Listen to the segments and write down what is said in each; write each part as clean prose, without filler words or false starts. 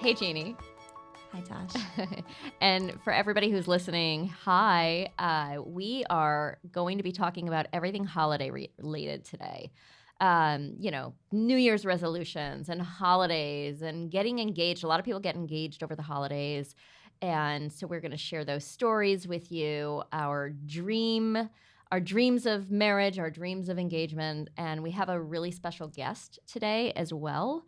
Hey, Jeannie. Hi, Tosh. And for everybody who's listening, hi. We are going to be talking about everything holiday related today. New Year's resolutions and holidays and getting engaged. A lot of people get engaged over the holidays. And so we're going to share those stories with you, our dreams of marriage, our dreams of engagement. And we have a really special guest today as well.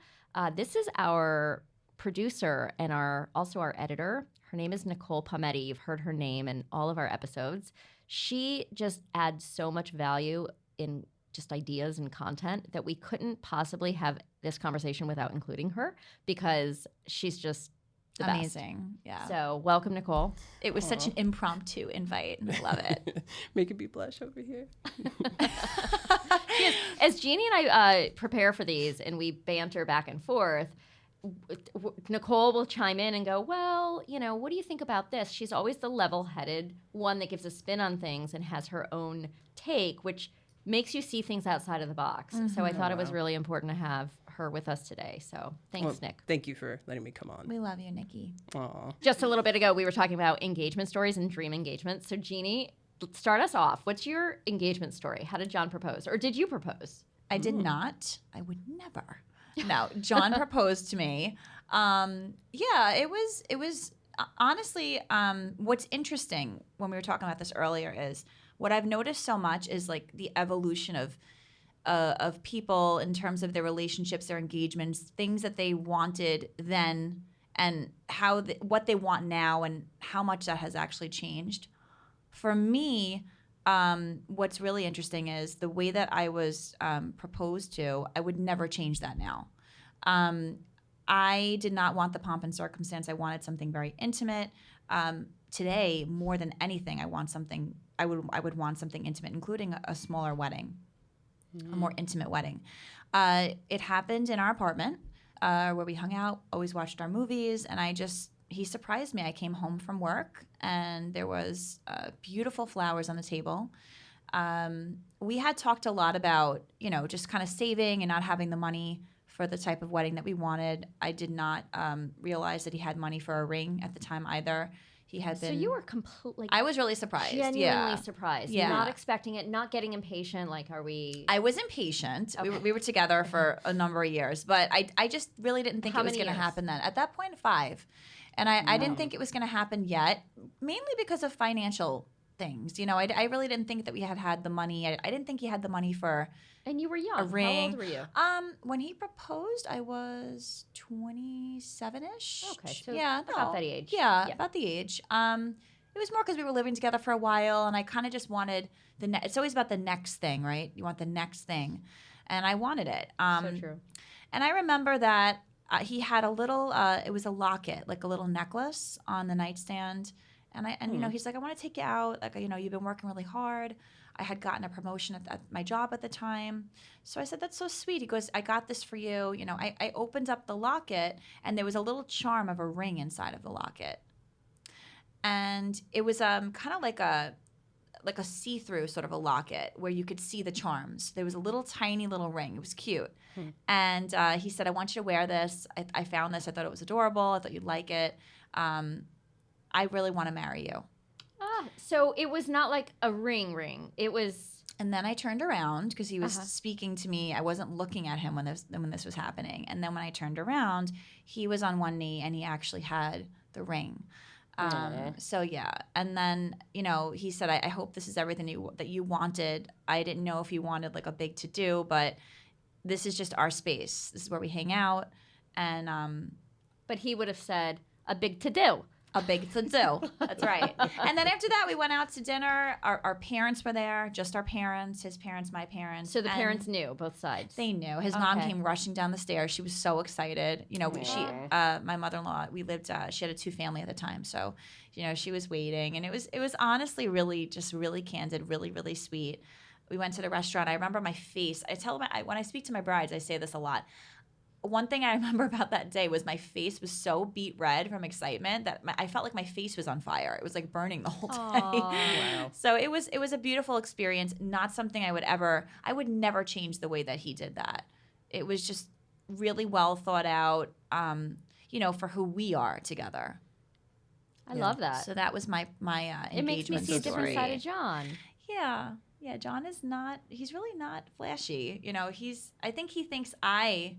This is our producer and also our editor. Her name is Nicole Palmetti. You've heard her name in all of our episodes. She just adds so much value in just ideas and content that we couldn't possibly have this conversation without including her, because she's just the amazing. Best. Yeah. So welcome, Nicole. It was such an impromptu invite. I love it. Making me blush over here. As Jeannie and I prepare for these and we banter back and forth, Nicole will chime in and go, well, what do you think about this? She's always the level-headed one that gives a spin on things and has her own take, which makes you see things outside of the box. Mm-hmm. So I thought it was really important to have her with us today. So thanks, Nick. Thank you for letting me come on. We love you, Nikki. Aww. Just a little bit ago, we were talking about engagement stories and dream engagements. So Jeannie, start us off. What's your engagement story? How did John propose? Or did you propose? I did not. I would never. No, John proposed to me. It was honestly, what's interesting when we were talking about this earlier is what I've noticed so much is like the evolution of people in terms of their relationships, their engagements, things that they wanted then and what they want now and how much that has actually changed. For me, what's really interesting is the way that I was proposed to, I would never change that now. I did not want the pomp and circumstance. I wanted something very intimate. Today, more than anything, I would want something intimate, including a smaller wedding, a more intimate wedding. It happened in our apartment where we hung out, always watched our movies, and he surprised me. I came home from work and there was beautiful flowers on the table. We had talked a lot about, just kind of saving and not having the money for the type of wedding that we wanted. I did not realize that he had money for a ring at the time either. He had been. So you were completely. I was really surprised. Genuinely surprised. Yeah. Not expecting it, not getting impatient. Like, are we? I was impatient. Okay. We were together for a number of years, but I just really didn't think How it was many going to years? happen then. At that point, 5. And I didn't think it was going to happen yet, mainly because of financial things. I really didn't think that we had the money. I didn't think he had the money for And you were young. a ring. How old were you? When he proposed, I was 27-ish. Okay, so yeah, about that age. Yeah, about the age. It was more because we were living together for a while, and I kind of just wanted it's always about the next thing, right? You want the next thing, and I wanted it. So true. And I remember that he had a little. It was a locket, like a little necklace, on the nightstand. And he's like, I want to take you out. Like, you've been working really hard. I had gotten a promotion at my job at the time. So I said, that's so sweet. He goes, I got this for you. I opened up the locket, and there was a little charm of a ring inside of the locket. And it was kind of like a see-through sort of a locket where you could see the charms. There was a little tiny little ring. It was cute. And he said, I want you to wear this. I found this. I thought it was adorable. I thought you'd like it. I really want to marry you. So it was not like a ring. It was. And then I turned around because he was speaking to me. I wasn't looking at him when this was happening. And then when I turned around, he was on one knee and he actually had the ring. So yeah, and then he said, "I hope this is everything that you wanted." I didn't know if he wanted like a big to do, but this is just our space. This is where we hang out, and But he would have said a big to do. A big to do. That's right. And then after that, we went out to dinner. Our parents were there, just our parents, his parents, my parents. So the parents knew, both sides. They knew. His mom came rushing down the stairs. She was so excited. My mother-in-law, we lived, she had a 2-family at the time. So, she was waiting. And it was honestly really, just really candid, really, really sweet. We went to the restaurant. I remember my face. When I speak to my brides, I say this a lot. One thing I remember about that day was my face was so beet red from excitement that I felt like my face was on fire. It was like burning the whole day. Wow. So it was a beautiful experience. Not something I would never change the way that he did that. It was just really well thought out. for who we are together. I love that. So that was my It makes me engagement see a different story. side of John. Yeah, John is not. He's really not flashy. I think he thinks I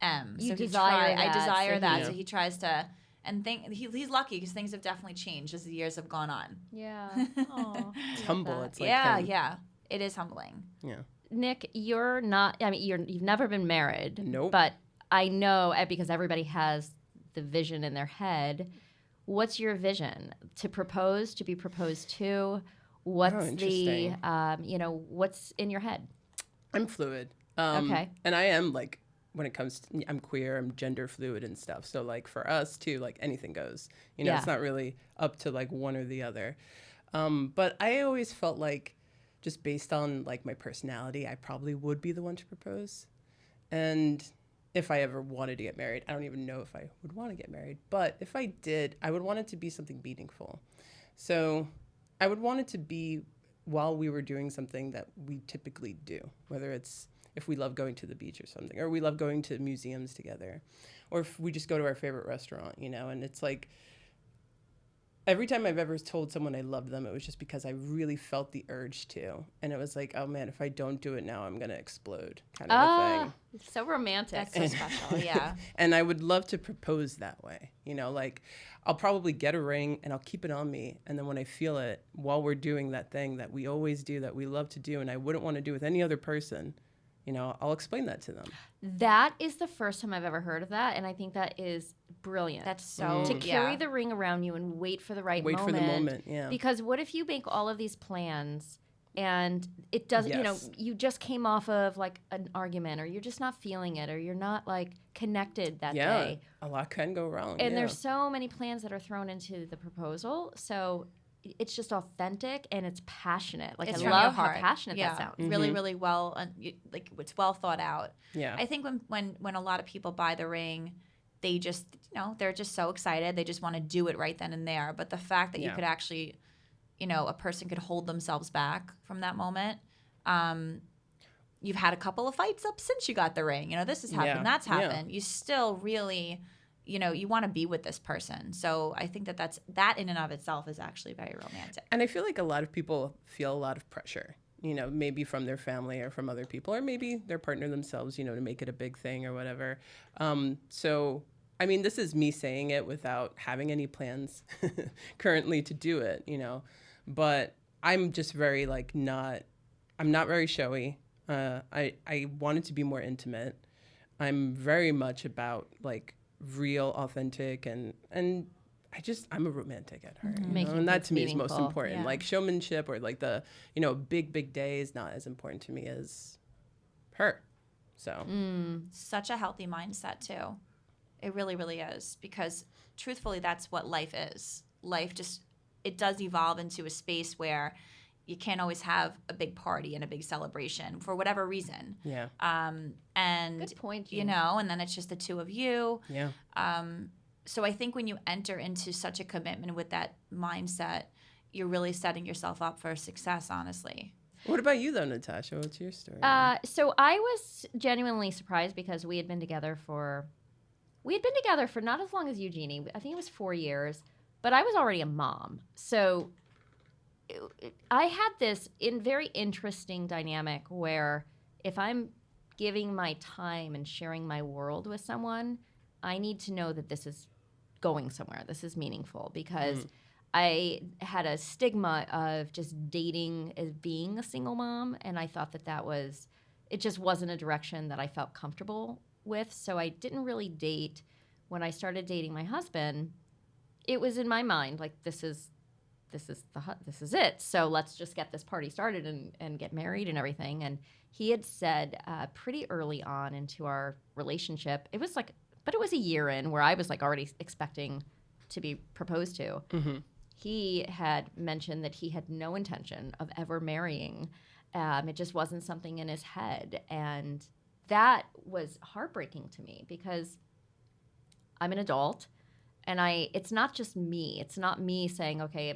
am. You so desire I that, desire so that. he- So he tries to, and he's lucky because things have definitely changed as the years have gone on. Yeah. Aw, I It's love humble. that. It's like Yeah, him. yeah, it is humbling. Yeah. Nick, you're not. I mean, you've never been married. Nope. But I know because everybody has the vision in their head. What's your vision? To propose? To be proposed to? What's the? interesting. What's in your head? I'm fluid. Okay. And I am like, when it comes to, I'm queer, I'm gender fluid and stuff. So like for us too, like anything goes. Yeah. It's not really up to like one or the other. But I always felt like, just based on like my personality, I probably would be the one to propose. And if I ever wanted to get married, I don't even know if I would want to get married. But if I did, I would want it to be something meaningful. So I would want it to be while we were doing something that we typically do, whether it's if we love going to the beach or something, or we love going to museums together, or if we just go to our favorite restaurant, and it's like, every time I've ever told someone I loved them, it was just because I really felt the urge to. And it was like, oh man, if I don't do it now, I'm going to explode kind of a thing. So romantic. That's so special. Yeah. And I would love to propose that way. Like I'll probably get a ring and I'll keep it on me. And then when I feel it, while we're doing that thing that we always do, that we love to do, and I wouldn't want to do with any other person, I'll explain that to them. That is the first time I've ever heard of that, and I think that is brilliant. That's so to carry the ring around you and wait for the right Wait moment. for the moment, yeah. Because what if you make all of these plans and it doesn't, Yes. you just came off of like an argument, or you're just not feeling it, or you're not like connected that day. A lot can go wrong. And there's so many plans that are thrown into the proposal. So it's just authentic and it's passionate. Like It's I from your love how heart. passionate Yeah. that sounds. Really, really well, like it's well thought out. Yeah. I think when a lot of people buy the ring, they just they're just so excited. They just want to do it right then and there. But the fact that you Yeah. could actually, a person could hold themselves back from that moment. You've had a couple of fights up since you got the ring. This has happened, Yeah. that's Yeah. happened. You still really, you want to be with this person. So I think that in and of itself is actually very romantic. And I feel like a lot of people feel a lot of pressure, maybe from their family or from other people, or maybe their partner themselves, to make it a big thing or whatever. So, I mean, this is me saying it without having any plans currently to do it, but I'm just very I'm not very showy. I want it to be more intimate. I'm very much about real, authentic, and I'm a romantic at heart, Making and that things to me is most meaningful. important. Yeah. Like showmanship or like the big day is not as important to me as her. So Such a healthy mindset too. It really, really is, because truthfully, that's what life is. Life it does evolve into a space where you can't always have a big party and a big celebration for whatever reason. yeah, And Good point, Jean. and then it's just the two of you. yeah. So I think when you enter into such a commitment with that mindset, you're really setting yourself up for success, honestly. What about you though, Natasha? What's your story? So I was genuinely surprised because we had been together for not as long as you, Jeannie. I think it was 4 years, but I was already a mom. So I had this very interesting dynamic where if I'm giving my time and sharing my world with someone, I need to know that this is going somewhere. This is meaningful, because I had a stigma of just dating as being a single mom, and I thought it just wasn't a direction that I felt comfortable with. So I didn't really date. When I started dating my husband, it was in my mind like this is it. So let's just get this party started and get married and everything. And he had said pretty early on into our relationship, it was a year in where I was already expecting to be proposed to. Mm-hmm. He had mentioned that he had no intention of ever marrying. It just wasn't something in his head. And that was heartbreaking to me, because I'm an adult. And it's not just me. It's not me saying, okay,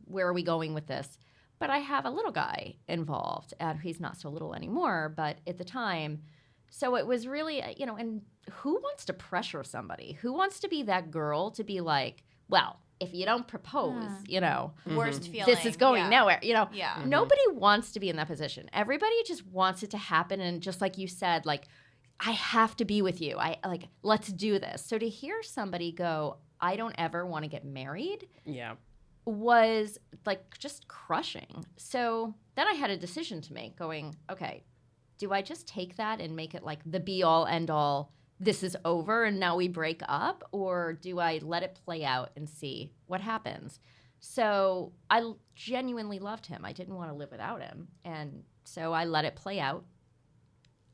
where are we going with this? But I have a little guy involved, and he's not so little anymore. But at the time, So it was really, and who wants to pressure somebody? Who wants to be that girl to be like, well, if you don't propose, Worst feeling. this is going nowhere. Yeah. Nobody wants to be in that position. Everybody just wants it to happen. And just like you said, like, I have to be with you. Let's do this. So to hear somebody go, I don't ever want to get married. Yeah. Was like just crushing. So then I had a decision to make going, okay, do I just take that and make it like the be all end all, this is over and now we break up? Or do I let it play out and see what happens? So I genuinely loved him. I didn't want to live without him. And so I let it play out,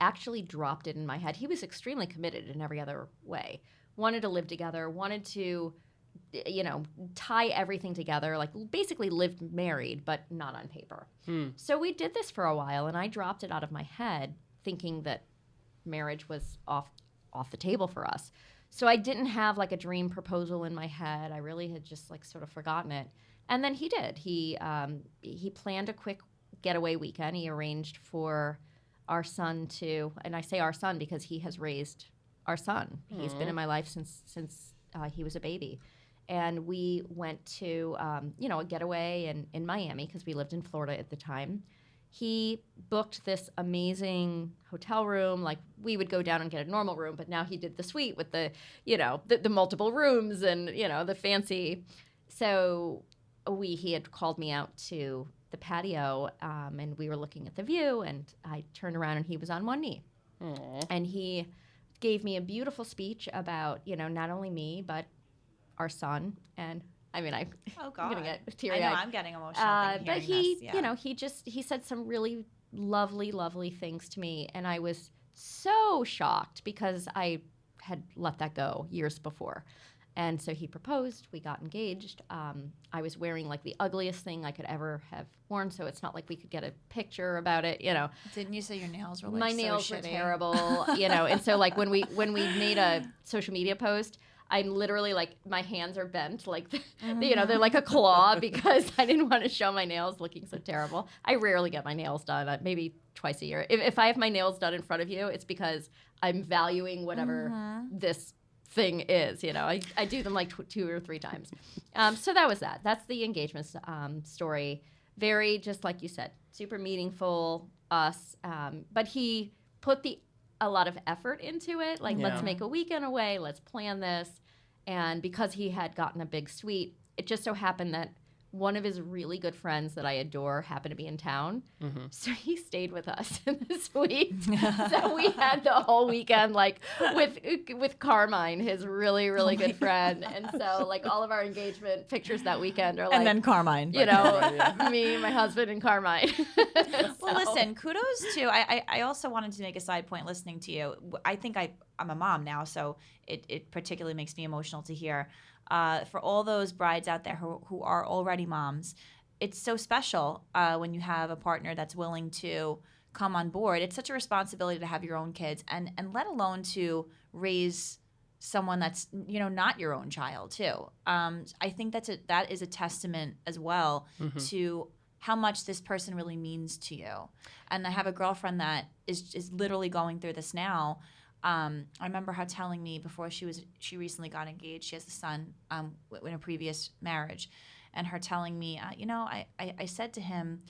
actually dropped it in my head. He was extremely committed in every other way. Wanted to live together, wanted to tie everything together, like basically lived married, but not on paper. So we did this for a while, and I dropped it out of my head, thinking that marriage was off the table for us. So I didn't have like a dream proposal in my head. I really had just like sort of forgotten it. And then he did. He planned a quick getaway weekend. He arranged for our son to, and I say our son because he has raised our son. He's been in my life since he was a baby. And we went to, a getaway in Miami because we lived in Florida at the time. He booked this amazing hotel room. Like, we would go down and get a normal room, but now he did the suite with the multiple rooms and, the fancy. So he had called me out to the patio, and we were looking at the view, and I turned around and he was on one knee. Aww. And he gave me a beautiful speech about, not only me, but our son. And I mean, I'm going to get teary-eyed. I know, I'm getting emotional. But he said some really lovely, lovely things to me. And I was so shocked because I had let that go years before. And so he proposed, we got engaged. I was wearing like the ugliest thing I could ever have worn, so it's not like we could get a picture about it, Didn't you say your nails were like my so nails were shitty? terrible, and so like when we made a social media post, I'm literally like, my hands are bent, like, they're like a claw because I didn't want to show my nails looking so terrible. I rarely get my nails done, maybe twice a year. If I have my nails done in front of you, it's because I'm valuing whatever this thing is, I do them like 2 or 3 times. So that was that. That's the engagement story. Very, just like you said, super meaningful, us. But he put a lot of effort into it. Like, let's make a weekend away. Let's plan this. And because he had gotten a big suite, it just so happened that one of his really good friends that I adore happened to be in town. So he stayed with us in the suite. So we had the whole weekend, like, with Carmine, his really, really good friend. And so, like, all of our engagement pictures that weekend are like... And then Carmine. me, my husband, and Carmine. Well, listen, kudos to... I also wanted to make a side point listening to you. I think I'm a mom now, so it particularly makes me emotional to hear. For all those brides out there who are already moms, it's so special when you have a partner that's willing to come on board. It's such a responsibility to have your own kids, and let alone to raise someone that's not your own child too. I think that is a testament as well to how much this person really means to you. And I have a girlfriend that is literally going through this now. I remember her telling me before she recently got engaged. She has a son in a previous marriage, and her telling me, I said to him,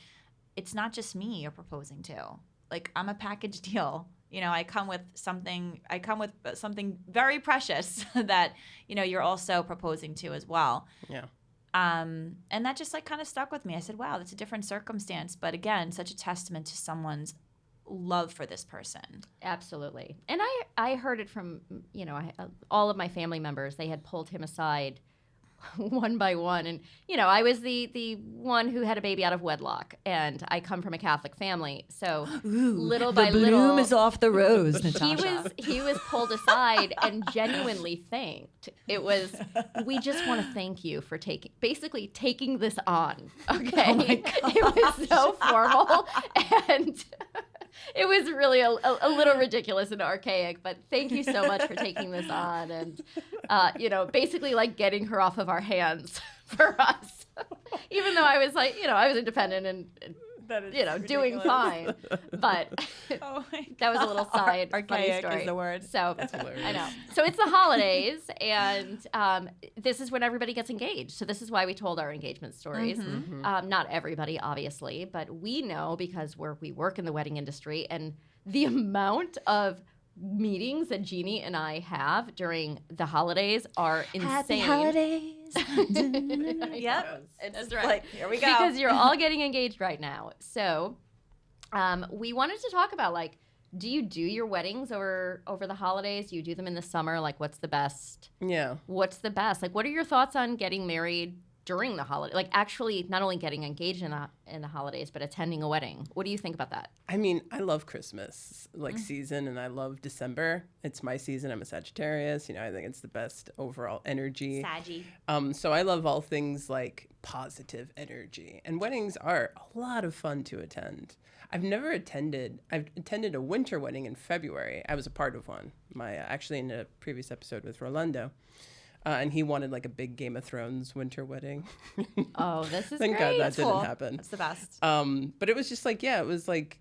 it's not just me you're proposing to. Like, I'm a package deal. I come with something very precious that you're also proposing to as well. Yeah. And that just like kind of stuck with me. I said, wow, that's a different circumstance, but again, such a testament to someone's love for this person. Absolutely. And I heard it from, all of my family members. They had pulled him aside one by one. And, I was the one who had a baby out of wedlock. And I come from a Catholic family. So little by little. The bloom is off the rose, Natasha. He was pulled aside and genuinely thanked. It was, we just want to thank you for taking this on. Okay. Oh my gosh. It was so formal. And it was really a little ridiculous and archaic, but thank you so much for taking this on and, basically like getting her off of our hands for us. Even though I was like, I was independent and doing fine. But Oh my that was a little side funny Archaic story. is the word. So That's hilarious. I know. So it's the holidays, and this is when everybody gets engaged. So this is why we told our engagement stories. Not everybody, obviously, but we know because we work in the wedding industry, and the amount of meetings that Jeannie and I have during the holidays are insane. Happy holidays. Yep, that's right. Like, here we go. Because you're all getting engaged right now. So we wanted to talk about, like, do you do your weddings over the holidays? Do you do them in the summer? Like, what's the best? Yeah. What's the best? Like, what are your thoughts on getting married during the holiday? Like, actually, not only getting engaged in the holidays, but attending a wedding. What do you think about that? I mean, I love Christmas season, and I love December. It's my season. I'm a Sagittarius. I think it's the best overall energy. Saggy. So I love all things like positive energy, and weddings are a lot of fun to attend. I've attended a winter wedding in February. I was a part of one. Actually in a previous episode with Rolando. And he wanted like a big Game of Thrones winter wedding. Oh, this is Thank great. God that didn't happen. That's the best. But it was just like, it was like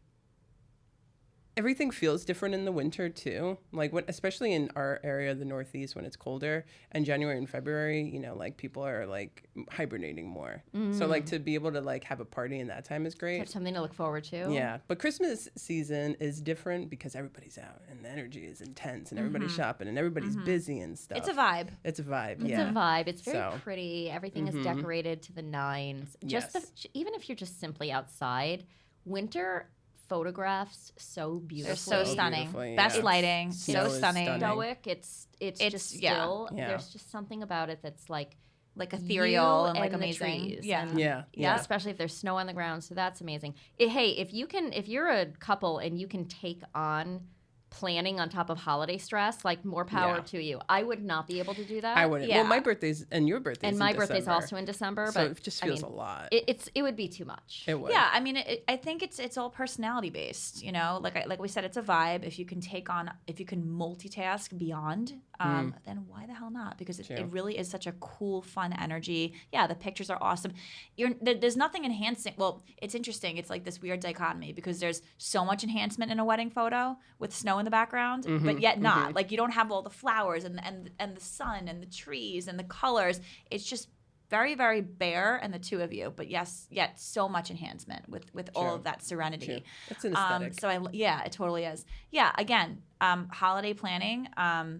everything feels different in the winter too. Like especially in our area, the Northeast, when it's colder, and January and February, like people are like hibernating more. So like to be able to like have a party in that time is great. Have something to look forward to. Yeah, but Christmas season is different because everybody's out and the energy is intense and everybody's shopping and everybody's busy and stuff. It's a vibe. It's a vibe. It's Yeah. a vibe. It's very pretty. Everything is decorated to the nines. Just Yes. even if you're just simply outside, winter photographs so beautiful. They're so stunning. Beautifully, Best yeah. lighting. Snow So is stunning. stunning. Stoic. It's just still. Yeah. There's just something about it that's like Like ethereal you and like the amazing. trees Yeah. and- Yeah. Yeah, especially if there's snow on the ground. So that's amazing. Hey, if you're a couple and you can take on planning on top of holiday stress, like more power Yeah. to you. I would not be able to do that. I wouldn't. Yeah. Well, my birthday's and your birthday's And in my birthday's December, also in December, so but it just I feels mean, a lot. it would be too much. It would. Yeah, I mean, I think it's all personality based. Like we said, it's a vibe. If you can multitask beyond, then why the hell not? Because it really is such a cool, fun energy. Yeah, the pictures are awesome. There's nothing enhancing. Well, it's interesting. It's like this weird dichotomy because there's so much enhancement in a wedding photo with snow in the background, but yet not. Like you don't have all the flowers and the sun and the trees and the colors. It's just very, very bare and the two of you, but yes, yet so much enhancement with all of that serenity. True. That's an aesthetic. It totally is. Yeah, again, holiday planning,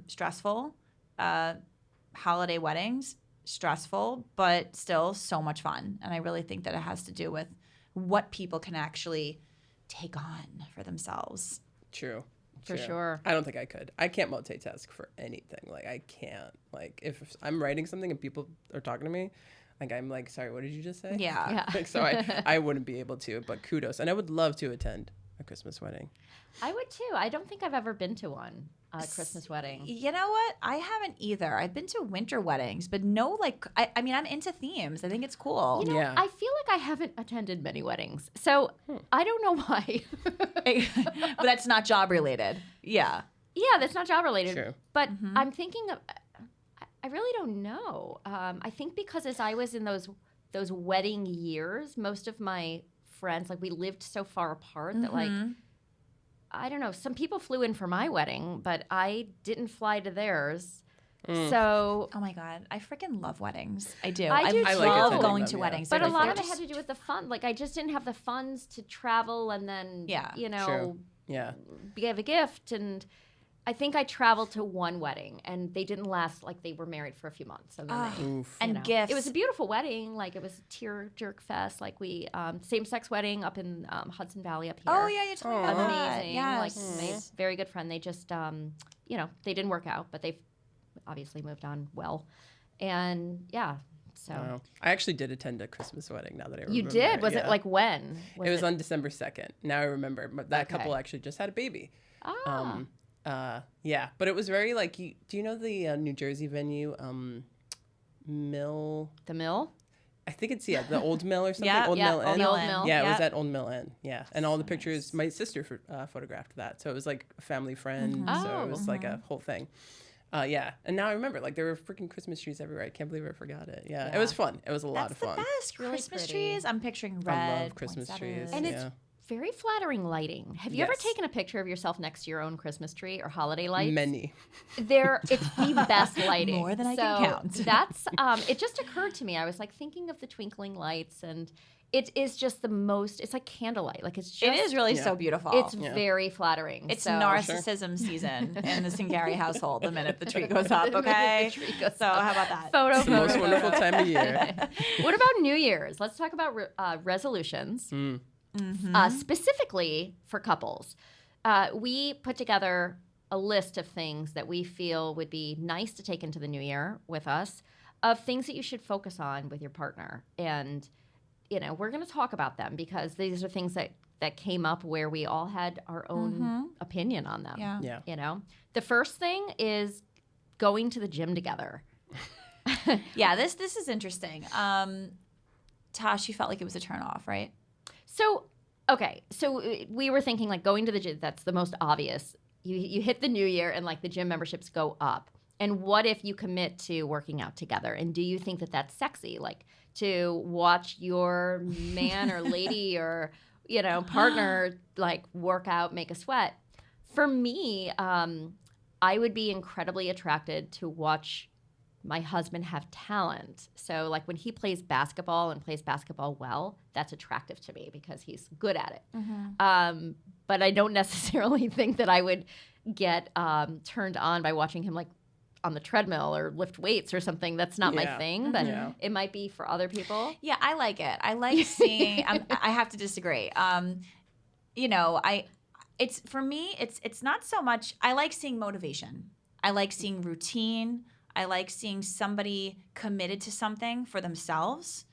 stressful. Holiday weddings, stressful, but still so much fun. And I really think that it has to do with what people can actually take on for themselves. True. For sure. I don't think I could. I can't multitask for anything. Like I can't. Like if I'm writing something and people are talking to me, like I'm like, sorry, what did you just say? Yeah. Like, so I wouldn't be able to. But kudos, and I would love to attend a Christmas wedding. I would too. I don't think I've ever been to one, a Christmas wedding. You know what? I haven't either. I've been to winter weddings, but no, I mean, I'm into themes. I think it's cool. You know, Yeah. I feel like I haven't attended many weddings, so I don't know why. But that's not job related. Yeah. Yeah, that's not job related. True. But I'm thinking of. I really don't know. I think because as I was in those wedding years, most of my friends, like we lived so far apart that like. I don't know. Some people flew in for my wedding, but I didn't fly to theirs. So, Oh my God. I freaking love weddings. I do. I do I too. love I like going attending to them, weddings. but a They're lot like- of it had to do with the fun. Like I just didn't have the funds to travel and then, True. Yeah. give a gift. And I think I traveled to one wedding, and they didn't last. Like they were married for a few months, and then they, Oof. And gifts. It was a beautiful wedding. Like it was a tear jerk fest. Like we same sex wedding up in Hudson Valley up here. Oh yeah, you told me about that. Amazing. Yes. Like my very good friend. They just they didn't work out, but they've obviously moved on well. And yeah, so Wow. I actually did attend a Christmas wedding. Now that I remember. you did. Was Yeah. it like when? It was on December 2nd. Now I remember. But that Okay. couple actually just had a baby. Ah. Yeah, but it was very like. Do you know the New Jersey venue, Mill? The Mill. I think it's the Old Mill or something. Yeah, Old yeah, Mill Old Inn. The Old Inn. Mill. Yeah, it was Yeah. at Old Mill Inn. Yeah, and all the pictures. My sister photographed that, so it was like a family friend. So it was like a whole thing. Yeah, and now I remember, like, there were freaking Christmas trees everywhere. I can't believe I forgot it. Yeah, it Yeah. was fun. It was a lot That's of fun. the best. Really Christmas pretty. trees. I'm picturing red. I love Christmas trees. And yeah. it's very flattering lighting. Have you ever Yes. taken a picture of yourself next to your own Christmas tree or holiday lights? Many. It's the best lighting. More than I so can count. That's it just occurred to me. I was like thinking of the twinkling lights, and it is just the most, it's like candlelight. Like it's just, It is really Yeah. so beautiful. it's very flattering. It's so, narcissism season in the Singari household the minute the tree goes up, The minute okay? the tree goes So up. how about that? Photo, It's the most wonderful time of year. What about New Year's? Let's talk about resolutions. Specifically for couples. We put together a list of things that we feel would be nice to take into the new year with us, of things that you should focus on with your partner. And, we're going to talk about them because these are things that came up where we all had our own opinion on them. Yeah. Yeah. The first thing is going to the gym together. Yeah, this is interesting. Tosh, you felt like it was a turnoff, right? So, okay. So we were thinking like going to the gym, that's the most obvious. You hit the new year and like the gym memberships go up. And what if you commit to working out together? And do you think that that's sexy? Like to watch your man or lady or, partner like work out, make a sweat. For me, I would be incredibly attracted to watch my husband have talent. So like when he plays basketball and plays basketball well, that's attractive to me because he's good at it. But I don't necessarily think that I would get turned on by watching him like on the treadmill or lift weights or something. That's not my thing, but it might be for other people. Yeah, I like it. I like seeing. I have to disagree. It's for me. It's not so much. I like seeing motivation. I like seeing routine. I like seeing somebody committed to something for themselves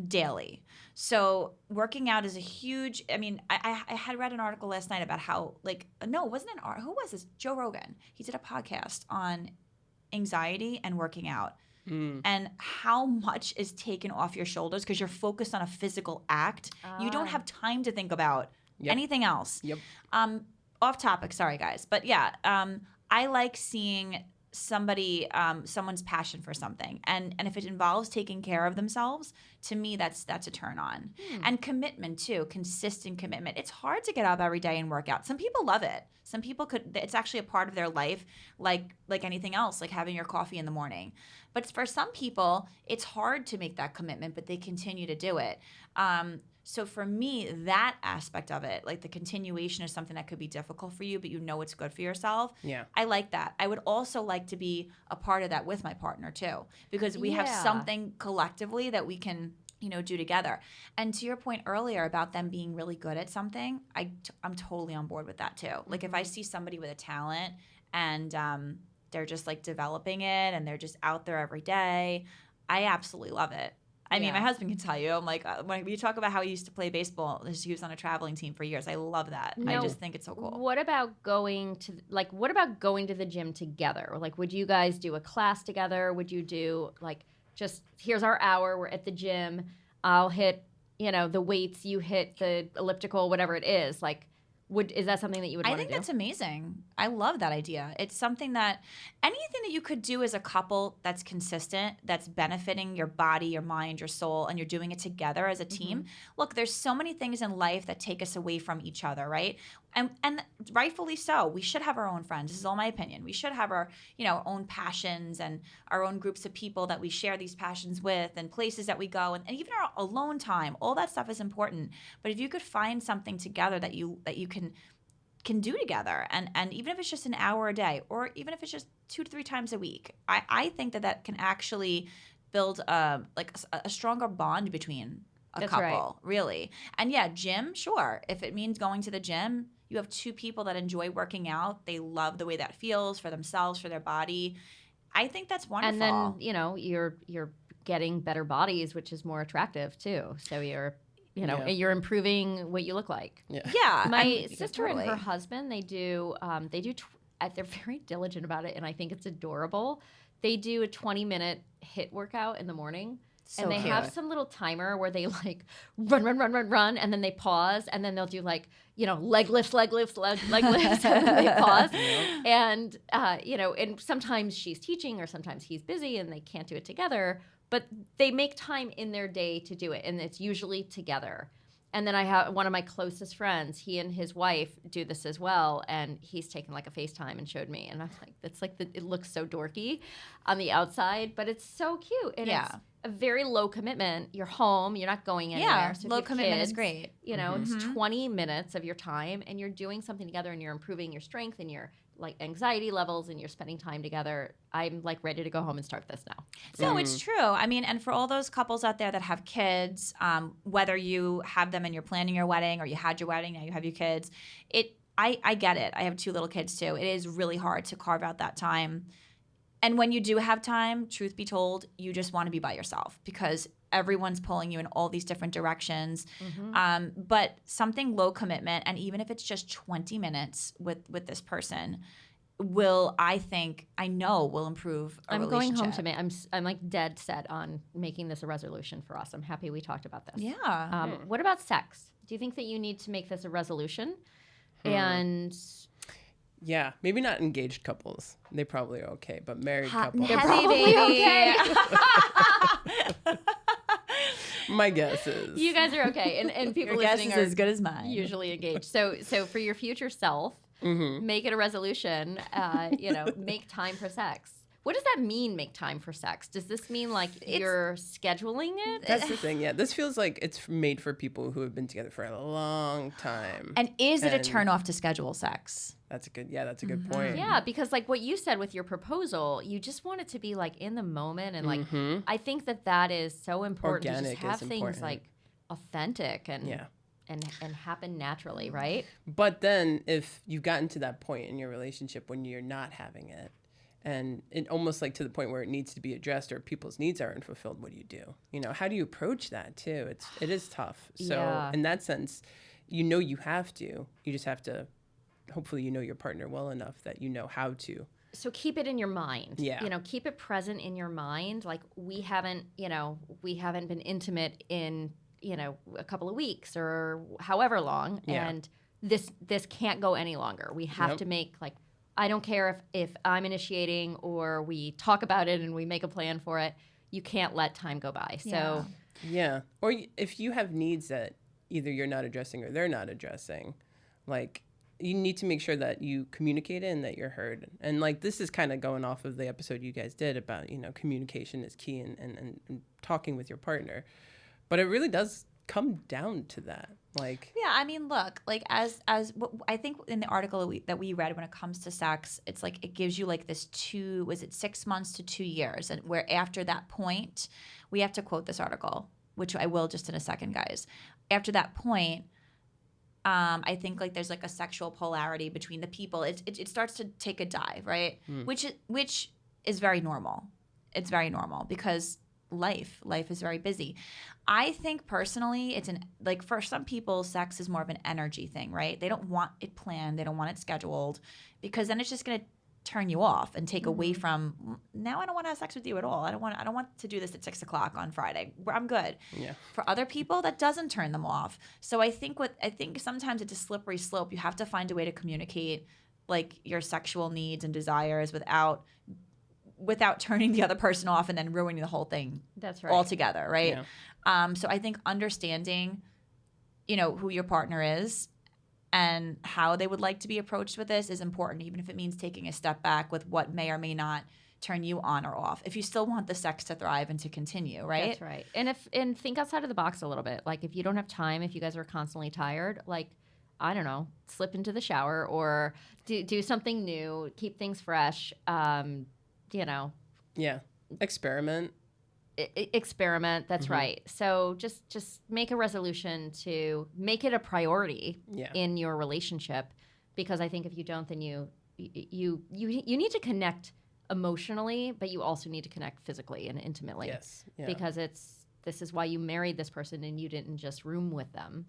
daily. So working out is a huge. I mean, I had read an article last night about how no, it wasn't an art. Who was this? Joe Rogan. He did a podcast on anxiety and working out. And how much is taken off your shoulders because you're focused on a physical act. You don't have time to think about anything else. Yep. Off topic, sorry guys. But yeah, I like seeing someone's passion for something. And if it involves taking care of themselves, to me that's a turn on. And commitment too, consistent commitment. It's hard to get up every day and work out. Some people love it. Some people it's actually a part of their life, like anything else, like having your coffee in the morning. But for some people, it's hard to make that commitment, but they continue to do it. So for me, that aspect of it, like the continuation is something that could be difficult for you, but you know it's good for yourself. Yeah. I like that. I would also like to be a part of that with my partner too, because we have something collectively that we can, do together. And to your point earlier about them being really good at something, I'm totally on board with that too. Like if I see somebody with a talent and they're just like developing it and they're just out there every day, I absolutely love it. I mean, my husband can tell you. I'm like, when you talk about how he used to play baseball, he was on a traveling team for years. I love that. I just think it's so cool. What about going to the gym together? Like, would you guys do a class together? Would you do like, just here's our hour, we're at the gym. I'll hit, the weights, you hit the elliptical, whatever it is. Like, is that something that you would want to do? I think that's amazing. I love that idea. It's something that anything that you could do as a couple that's consistent, that's benefiting your body, your mind, your soul, and you're doing it together as a team. Look, there's so many things in life that take us away from each other, right? And rightfully so. We should have our own friends. This is all my opinion. We should have our, own passions and our own groups of people that we share these passions with and places that we go and even our alone time. All that stuff is important. But if you could find something together that you can do together and even if it's just an hour a day or even if it's just 2 to 3 times a week, I think that can actually build a stronger bond between a couple, really. And yeah, gym, sure. If it means going to the gym, you have 2 people that enjoy working out. They love the way that feels for themselves, for their body. I think that's wonderful. And then, you're getting better bodies, which is more attractive too. So you're you're improving what you look like. Yeah. My sister and her husband, they're very diligent about it, and I think it's adorable. They do a 20-minute HIIT workout in the morning. So and they cute. have some little timer where they like run, and then they pause, and then they'll do like, leg lifts, leg lifts, leg lifts, and then they pause. And, and sometimes she's teaching or sometimes he's busy and they can't do it together, but they make time in their day to do it. And it's usually together. And then I have one of my closest friends, he and his wife do this as well. And he's taken like a FaceTime and showed me. And I'm like, that's like, it looks so dorky on the outside, but it's so cute. And it's a very low commitment. You're home, you're not going anywhere. Yeah, so low commitment is great. It's 20 minutes of your time and you're doing something together and you're improving your strength and your like anxiety levels and you're spending time together. I'm like ready to go home and start this now. No, it's true. I mean, and for all those couples out there that have kids, whether you have them and you're planning your wedding or you had your wedding, now you have your kids, I get it. I have 2 little kids too. It is really hard to carve out that time. And when you do have time, truth be told, you just want to be by yourself because everyone's pulling you in all these different directions. But something low commitment, and even if it's just 20 minutes with this person, will improve a I'm relationship. going home to me. I'm like dead set on making this a resolution for us. I'm happy we talked about this. Yeah. What about sex? Do you think that you need to make this a resolution? And yeah, maybe not engaged couples. They probably are okay, but married couples. They're probably okay. My guess is. You guys are okay, and people Your guess listening is are as good as mine. usually engaged. So for your future self, make it a resolution. Make time for sex. What does that mean, make time for sex? Does this mean like you're scheduling it? That's the thing, yeah. This feels like it's made for people who have been together for a long time. And is it a turnoff to schedule sex? That's a good point. Yeah, because like what you said with your proposal, you just want it to be like in the moment. And like, I think that is so important. Organic to just have is things important. like authentic and happen naturally, right? But then if you've gotten to that point in your relationship when you're not having it, and it almost like to the point where it needs to be addressed or people's needs aren't fulfilled, what do you do? How do you approach that too? It is tough. So in that sense, you have to. You just have to, hopefully you know your partner well enough that you know how to. So keep it in your mind. Yeah. Keep it present in your mind. Like we haven't been intimate in, a couple of weeks or however long. Yeah. And this can't go any longer. We have to make like, I don't care if I'm initiating or we talk about it and we make a plan for it. You can't let time go by. So yeah. Or if you have needs that either you're not addressing or they're not addressing, like you need to make sure that you communicate it and that you're heard. And like this is kind of going off of the episode you guys did about, communication is key and talking with your partner. But it really does come down to that. Like, yeah, I mean, look, like as I think in the article that we read when it comes to sex, it's like it gives you like this 6 months to 2 years, and where after that point, we have to quote this article, which I will just in a second, guys. After that point, I think like there's like a sexual polarity between the people. It starts to take a dive, right? Which is very normal. It's very normal because life is very busy. I think personally it's for some people sex is more of an energy thing, right? They don't want it planned, they don't want it scheduled, because then it's just going to turn you off and take away from, now I don't want to have sex with you at all. I don't want to do this at 6:00 on Friday. I'm good. Yeah. For other people that doesn't turn them off. So I think sometimes it's a slippery slope. You have to find a way to communicate like your sexual needs and desires without turning the other person off and then ruining the whole thing. That's right. Altogether, right? Yeah. So I think understanding, who your partner is and how they would like to be approached with this is important, even if it means taking a step back with what may or may not turn you on or off. If you still want the sex to thrive and to continue, right? That's right. And think outside of the box a little bit. Like if you don't have time, if you guys are constantly tired, like I don't know, slip into the shower or do something new, keep things fresh. Yeah. Experiment. Experiment. That's right. So just make a resolution to make it a priority in your relationship, because I think if you don't, then you need to connect emotionally, but you also need to connect physically and intimately. Yes. Yeah. Because this is why you married this person and you didn't just room with them,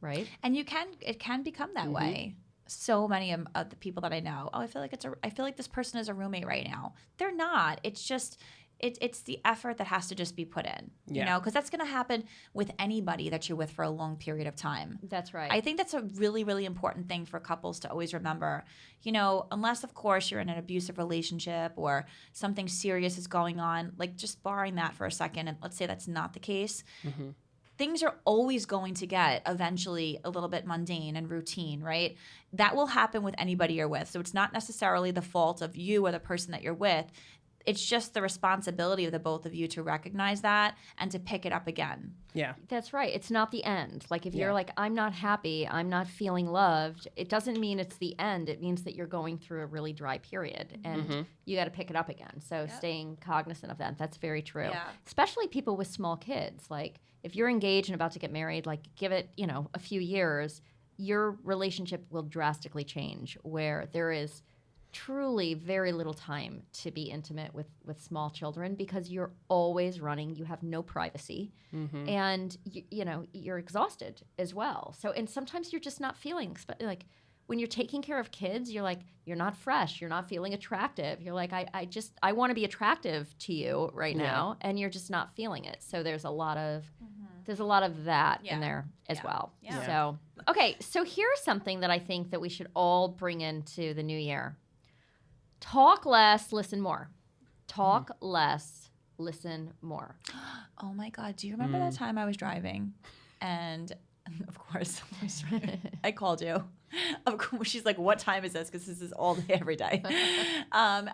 right? And it can become that way. So many of the people that I know, I feel like this person is a roommate right now. They're not. It's just it's the effort that has to just be put in, you Yeah. know, because that's going to happen with anybody that you're with for a long period of time. That's right. I think that's a really, really important thing for couples to always remember. You know, unless, of course, you're in an abusive relationship or something serious is going on, like just barring that for a second, and let's say that's not the case, things are always going to get eventually a little bit mundane and routine, right? That will happen with anybody you're with. So it's not necessarily the fault of you or the person that you're with. It's just the responsibility of the both of you to recognize that and to pick it up again. Yeah. That's right. It's not the end. Like if Yeah. you're like, I'm not happy, I'm not feeling loved, it doesn't mean it's the end. It means that you're going through a really dry period and you got to pick it up again. So staying cognizant of that, that's very true. Yeah. Especially people with small kids. Like if you're engaged and about to get married, like give it, you know, a few years, your relationship will drastically change where there is truly very little time to be intimate with small children because you're always running. You have no privacy, and you know you're exhausted as well. So and sometimes you're just not feeling like when you're taking care of kids, you're like you're not fresh, you're not feeling attractive. You're like I want to be attractive to you right now, and you're just not feeling it. So there's a lot of that in there as well. Yeah. So okay, so here's something that I think that we should all bring into the new year. Talk less, listen more. Talk less, listen more. Oh my God. Do you remember that time I was driving? And of course, I called you. Of course, she's like, what time is this? Because this is all day, every day. And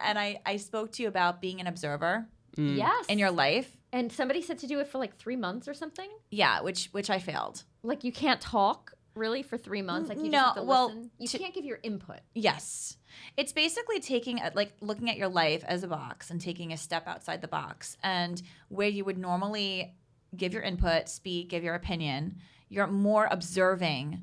I spoke to you about being an observer Yes. in your life. And somebody said to do it for like 3 months or something. Yeah, which I failed. Like you can't talk really for 3 months. Like you No, just have to well, listen. You can't give your input. Yes. It's basically looking at your life as a box and taking a step outside the box. And where you would normally give your input, speak, give your opinion, you're more observing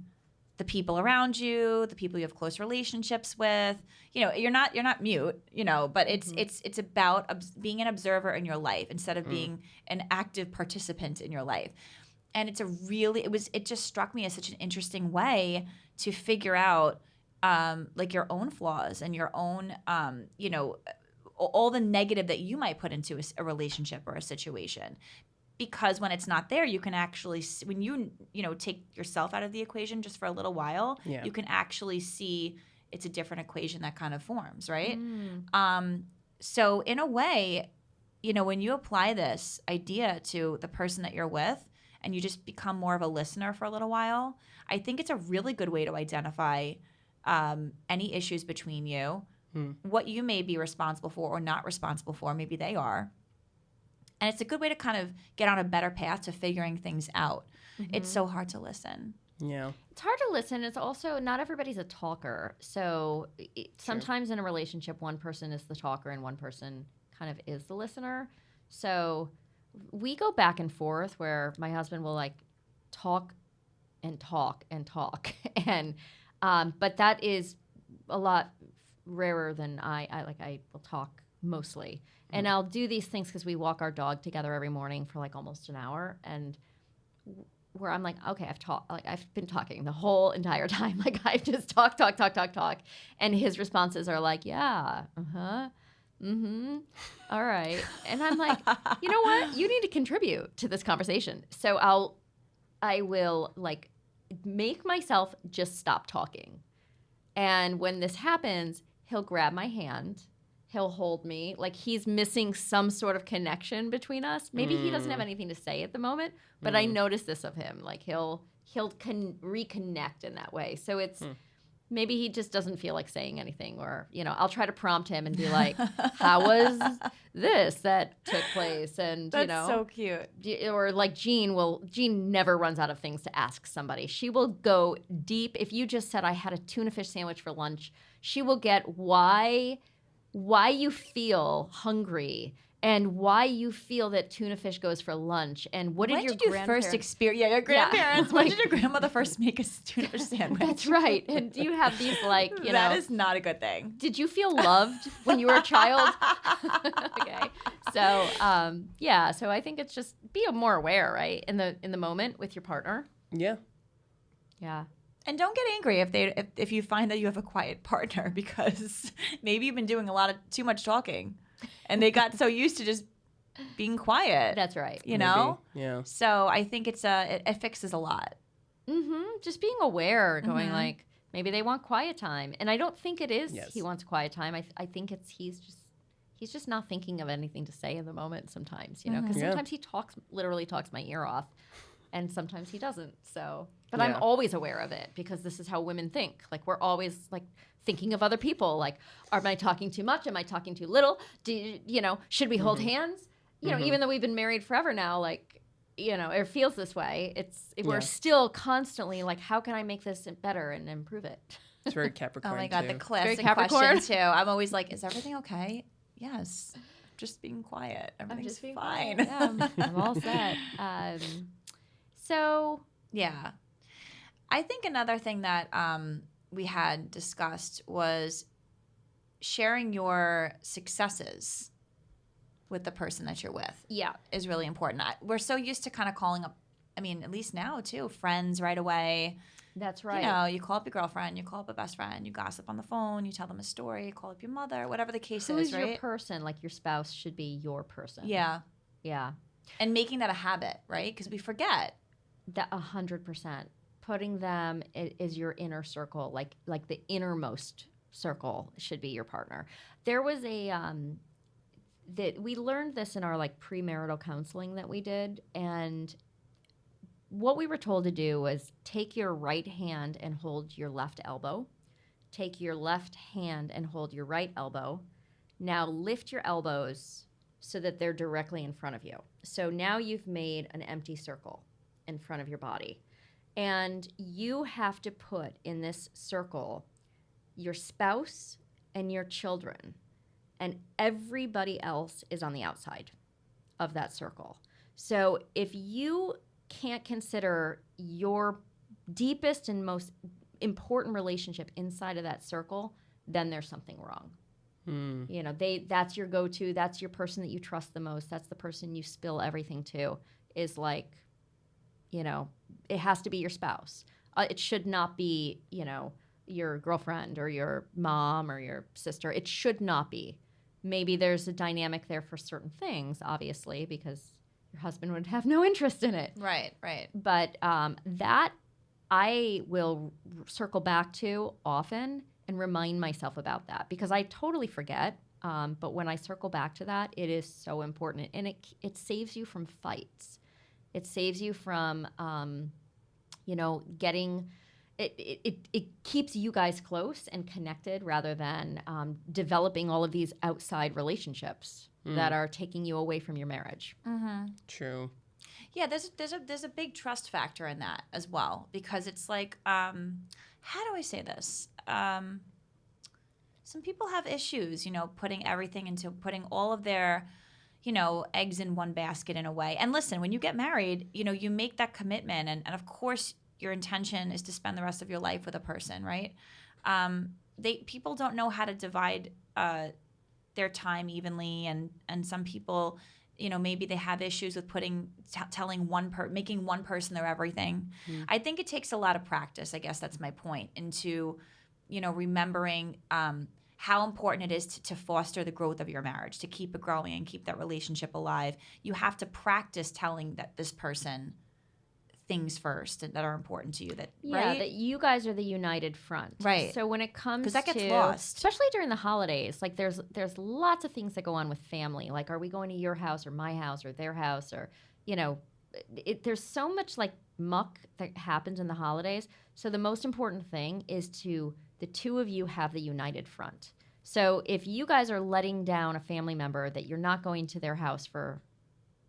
the people around you, the people you have close relationships with. You know, you're not mute, you know, but it's about being an observer in your life instead of being an active participant in your life. And it just struck me as such an interesting way to figure out like your own flaws and your own, you know, all the negative that you might put into a relationship or a situation. Because when it's not there, you can actually, when you know, take yourself out of the equation just for a little while, you can actually see it's a different equation that kind of forms, right? So in a way, you know, when you apply this idea to the person that you're with and you just become more of a listener for a little while, I think it's a really good way to identify any issues between you, what you may be responsible for or not responsible for, maybe they are. And it's a good way to kind of get on a better path to figuring things out. It's so hard to listen. Yeah. It's hard to listen. It's also not everybody's a talker. So sometimes in a relationship, one person is the talker and one person kind of is the listener. So we go back and forth where my husband will like talk and talk and talk. And but that is a lot rarer than I will talk mostly. And I'll do these things because we walk our dog together every morning for like almost an hour. And where I'm like, okay, I've been talking the whole entire time. Like I've just talk. And his responses are like, yeah, all right. And I'm like, you know what? You need to contribute to this conversation. So I will like make myself just stop talking. And when this happens, he'll grab my hand. He'll hold me like he's missing some sort of connection between us. Maybe he doesn't have anything to say at the moment, but I notice this of him. Like he'll reconnect in that way. So it's maybe he just doesn't feel like saying anything, or you know, I'll try to prompt him and be like, "How was this that took place?" And That's you know, so cute. Or like Jean never runs out of things to ask somebody. She will go deep. If you just said I had a tuna fish sandwich for lunch, she will get why you feel hungry and why you feel that tuna fish goes for lunch and what did your grandparents... first experience? Yeah, your grandparents. When did your grandmother first make a tuna fish sandwich? That's right. And do you have these like, you know... That is not a good thing. Did you feel loved when you were a child? Okay. So, yeah. So I think it's just be more aware, right? In the moment with your partner. Yeah. Yeah. And don't get angry if you find that you have a quiet partner because maybe you've been doing too much talking, and they got so used to just being quiet. That's right. You know? Yeah. So I think it fixes a lot. Just being aware, going like, maybe they want quiet time. And I don't think it is Yes. he wants quiet time. I think it's he's just not thinking of anything to say in the moment sometimes, you know, because sometimes he literally talks my ear off, and sometimes he doesn't. So, but I'm always aware of it because this is how women think. Like, we're always like thinking of other people. Like, am I talking too much? Am I talking too little? Should we hold hands? You know, even though we've been married forever now, like, you know, it feels this way. We're still constantly like, how can I make this better and improve it? It's very Capricorn. Oh my God, too. the classic Capricorn. question too. I'm always like, is everything okay? Yes. Just being quiet. Everything's fine. Yeah, I'm all set. So yeah. I think another thing that we had discussed was sharing your successes with the person that you're with. Yeah. Is really important. We're so used to kind of calling up, I mean, at least now too, friends right away. That's right. You know, you call up your girlfriend, you call up a best friend, you gossip on the phone, you tell them a story, you call up your mother, whatever the case Who's is, right? your person? Like, your spouse should be your person. Yeah. Yeah. And making that a habit, right? Because we forget. That 100%. Putting them is your inner circle, like the innermost circle should be your partner. There was that we learned this in our like premarital counseling that we did, and what we were told to do was take your right hand and hold your left elbow. Take your left hand and hold your right elbow. Now lift your elbows so that they're directly in front of you. So now you've made an empty circle in front of your body. And you have to put in this circle your spouse and your children. And everybody else is on the outside of that circle. So if you can't consider your deepest and most important relationship inside of that circle, then there's something wrong. You know, that's your go-to. That's your person that you trust the most. That's the person you spill everything to. Is like, you know, it has to be your spouse. It should not be, you know, your girlfriend or your mom or your sister. It should not be. Maybe there's a dynamic there for certain things, obviously, because your husband would have no interest in it. Right, right. But that I will circle back to often and remind myself about that, because I totally forget. But when I circle back to that, it is so important. And it saves you from fights. It saves you from, you know, getting... It keeps you guys close and connected rather than developing all of these outside relationships that are taking you away from your marriage. True. Yeah, there's a big trust factor in that as well, because it's like, how do I say this? Some people have issues, you know, putting all of their, you know, eggs in one basket in a way. And listen, when you get married, you know, you make that commitment, and of course your intention is to spend the rest of your life with a person, right? People don't know how to divide their time evenly, and some people, you know, maybe they have issues with making one person their everything. I think it takes a lot of practice. I guess that's my point, into, you know, remembering how important it is to foster the growth of your marriage, to keep it growing and keep that relationship alive. You have to practice telling this person things first that are important to you. Right? That you guys are the united front. Right. So when it comes to... because that gets lost. Especially during the holidays, like there's lots of things that go on with family. Like, are we going to your house or my house or their house? Or, you know, there's so much like muck that happens in the holidays. So the most important thing is the two of you have the united front. So if you guys are letting down a family member that you're not going to their house for,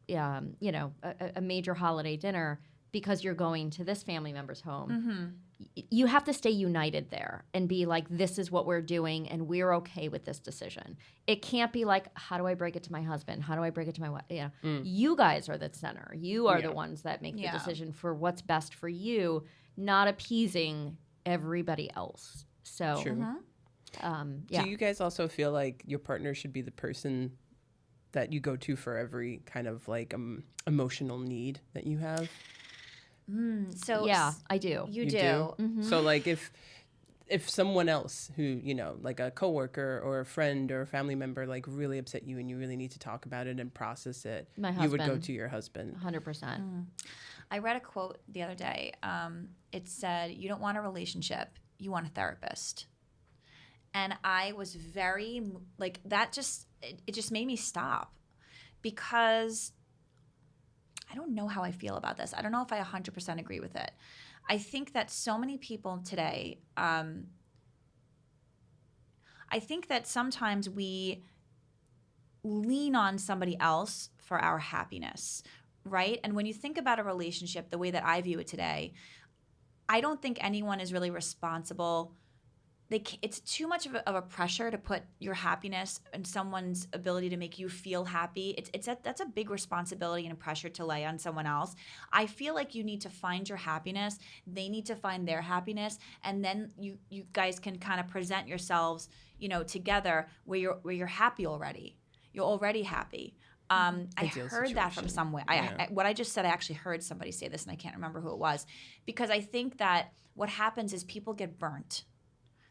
you know, a major holiday dinner because you're going to this family member's home, you have to stay united there and be like, this is what we're doing and we're okay with this decision. It can't be like, how do I break it to my husband? How do I break it to my wife? You know, you guys are the center. You are the ones that make the decision for what's best for you, not appeasing everybody else. So, True. Do you guys also feel like your partner should be the person that you go to for every kind of like emotional need that you have? So yeah, I do. You do. So like if if someone else who, you know, like a coworker or a friend or a family member, like really upset you and you really need to talk about it and process it, you would go to your husband. 100%. I read a quote the other day. It said, "You don't want a relationship, you want a therapist." And I was very, like, that just, it just made me stop, because I don't know how I feel about this. I don't know if I 100% agree with it. I think that so many people today, I think that sometimes we lean on somebody else for our happiness, right? And when you think about a relationship, the way that I view it today, I don't think anyone is really responsible. It's too much of a pressure to put your happiness and someone's ability to make you feel happy. That's a big responsibility and a pressure to lay on someone else. I feel like you need to find your happiness. They need to find their happiness, and then you guys can kind of present yourselves, you know, together where you're happy already. You're already happy. I heard that from somewhere. What I just said, I actually heard somebody say this, and I can't remember who it was, because I think that what happens is people get burnt.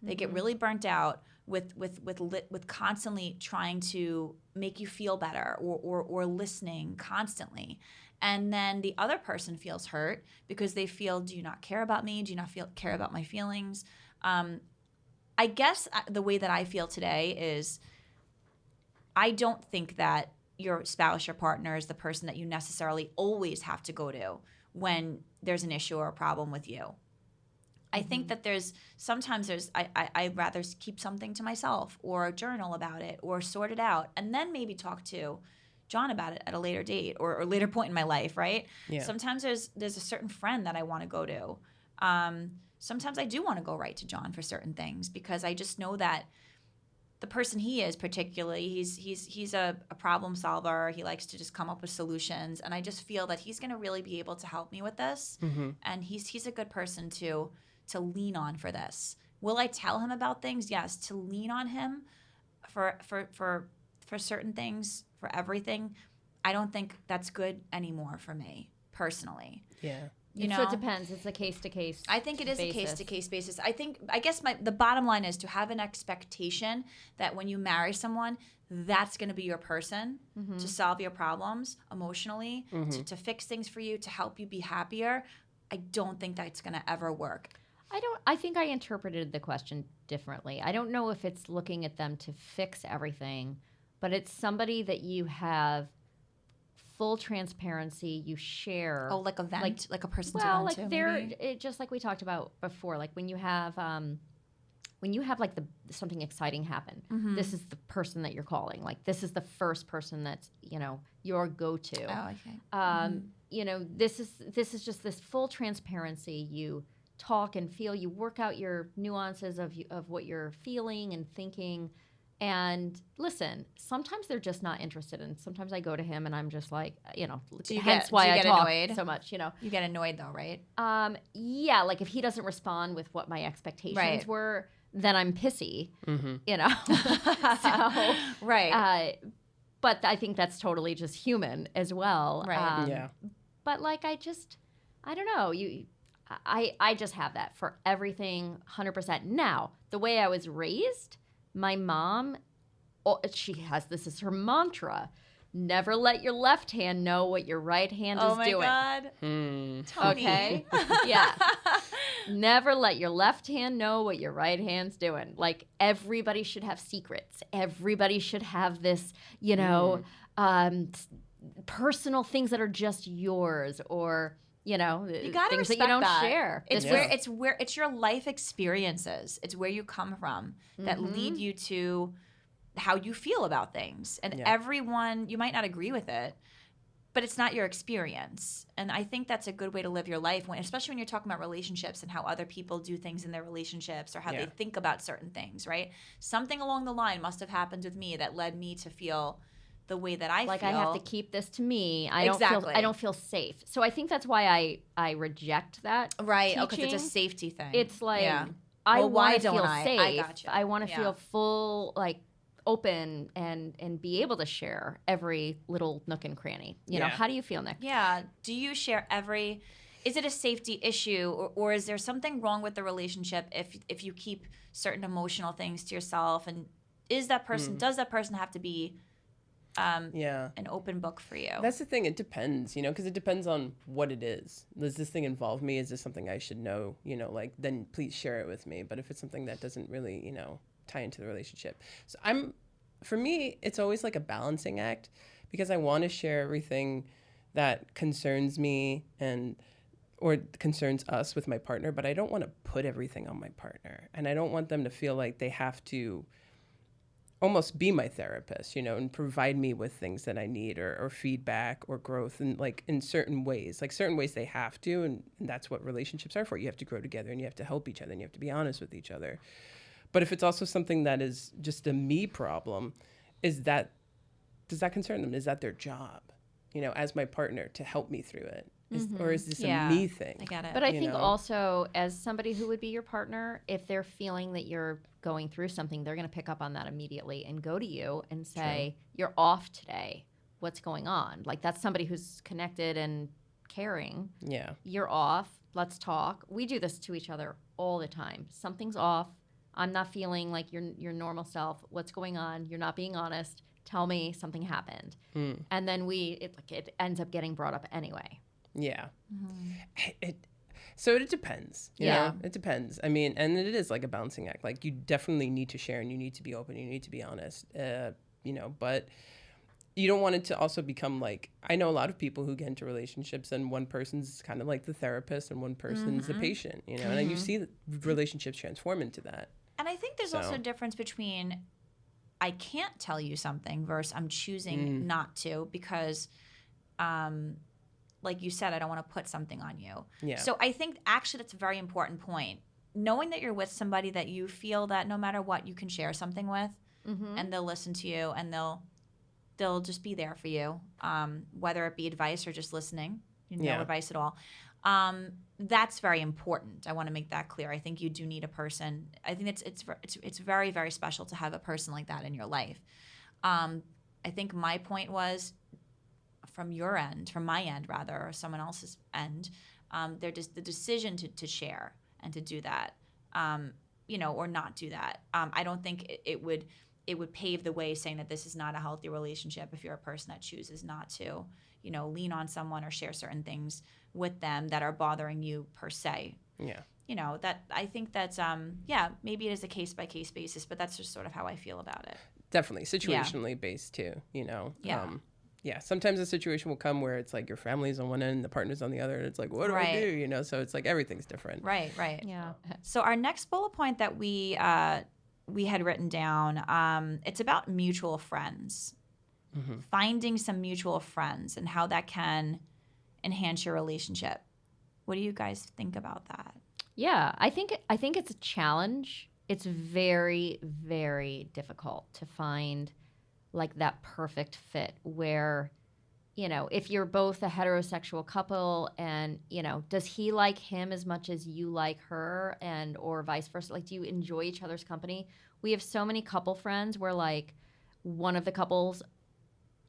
They get really burnt out with constantly trying to make you feel better, or listening constantly. And then the other person feels hurt because they feel, do you not care about me? Do you not care about my feelings? I guess the way that I feel today is, I don't think that your spouse, your partner, is the person that you necessarily always have to go to when there's an issue or a problem with you. I think that sometimes I'd rather keep something to myself, or journal about it, or sort it out, and then maybe talk to John about it at a later date or later point in my life, right? Yeah. Sometimes there's a certain friend that I want to go to. Sometimes I do want to go right to John for certain things, because I just know that the person he is, particularly, he's a problem solver. He likes to just come up with solutions, and I just feel that he's going to really be able to help me with this. And he's a good person to lean on for this. Will I tell him about things? Yes. To lean on him for certain things, for everything, I don't think that's good anymore for me personally. Yeah. You know, so it depends. It's a case to case. I think it is a case to case basis. I guess the bottom line is to have an expectation that when you marry someone, that's going to be your person to solve your problems emotionally, to fix things for you, to help you be happier. I don't think that's going to ever work. I think I interpreted the question differently. I don't know if it's looking at them to fix everything, but it's somebody that you have full transparency, you share. Oh, like a vent, like a person to well, vent like to, it, just like we talked about before, like when you have like something exciting happen, this is the person that you're calling. Like, this is the first person that's, you know, your go-to. Oh, okay. You know, this is just this full transparency. You talk and feel, you work out your nuances of what you're feeling and thinking. And listen, sometimes they're just not interested, and sometimes I go to him and I'm just like, you know, hence why I talk annoyed? So much, you know. You get annoyed though, right? Yeah, like if he doesn't respond with what my expectations were, then I'm pissy, you know. So, right. But I think that's totally just human as well. Right. Yeah. But like, I don't know, I just have that for everything 100%. Now, the way I was raised, my mom, she has this as her mantra: never let your left hand know what your right hand is doing. Oh my God. Tony. Okay? Yeah. Never let your left hand know what your right hand's doing. Like, everybody should have secrets. Everybody should have this, you know, personal things that are just yours, or, you know, you gotta things respect that you don't that. share. It's your life experiences. It's where you come from that lead you to how you feel about things. And everyone, you might not agree with it, but it's not your experience. And I think that's a good way to live your life, especially when you're talking about relationships and how other people do things in their relationships, or how they think about certain things, right? Something along the line must have happened with me that led me to feel the way that I feel. Like, I have to keep this to me. I don't feel safe. So I think that's why I reject that. Right. Oh, because it's a safety thing. It's like, I want to feel safe. I gotcha. I want to feel full, like, open and be able to share every little nook and cranny. You know, how do you feel, Nick? Yeah. Do you share is it a safety issue, or is there something wrong with the relationship if you keep certain emotional things to yourself? And does that person have to be an open book for you? That's the thing. It depends, because it depends on what it is. Does this thing involve me? Is this something I should know? Like, then please share it with me. But if it's something that doesn't really, tie into the relationship. So for me, it's always like a balancing act, because I want to share everything that concerns me or concerns us with my partner, but I don't want to put everything on my partner. And I don't want them to feel like they have to almost be my therapist, and provide me with things that I need or feedback or growth, and like in certain ways they have to, and that's what relationships are for. You have to grow together and you have to help each other and you have to be honest with each other. But if it's also something that is just a me problem, does that concern them? Is that their job, as my partner, to help me through it? Or is this a me thing? I get it. But I think also, as somebody who would be your partner, if they're feeling that you're going through something, they're going to pick up on that immediately and go to you and say, you're off today. What's going on? Like, that's somebody who's connected and caring. Yeah. You're off. Let's talk. We do this to each other all the time. Something's off. I'm not feeling like your normal self. What's going on? You're not being honest. Tell me something happened. And then it ends up getting brought up anyway. Yeah. So it depends. You know? It depends. I mean, and it is like a balancing act. Like, you definitely need to share and you need to be open. You need to be honest, but you don't want it to also become like, I know a lot of people who get into relationships and one person's kind of like the therapist and one person's the patient, and then you see relationships transform into that. And I think there's also a difference between I can't tell you something versus I'm choosing not to because, like you said, I don't want to put something on you. Yeah. So I think actually that's a very important point. Knowing that you're with somebody that you feel that no matter what you can share something with, and they'll listen to you and they'll just be there for you, whether it be advice or just listening, no advice at all. That's very important. I want to make that clear. I think you do need a person. I think it's very, very special to have a person like that in your life. I think my point was from your end, from my end rather, or someone else's end, they're just the decision to share and to do that, or not do that. I don't think it would pave the way saying that this is not a healthy relationship if you're a person that chooses not to, lean on someone or share certain things with them that are bothering you per se. Yeah. That I think that's, maybe it is a case by case basis, but that's just sort of how I feel about it. Definitely situationally based too, Yeah. Sometimes a situation will come where it's like your family's on one end and the partner's on the other, and it's like, what do I do? So it's like everything's different. Right. Yeah. So our next bullet point that we had written down, it's about mutual friends. Finding some mutual friends and how that can enhance your relationship. What do you guys think about that? Yeah, I think it's a challenge. It's very, very difficult to find like that perfect fit where, if you're both a heterosexual couple and, does he like him as much as you like her, and or vice versa? Like, do you enjoy each other's company? We have so many couple friends where like one of the couples,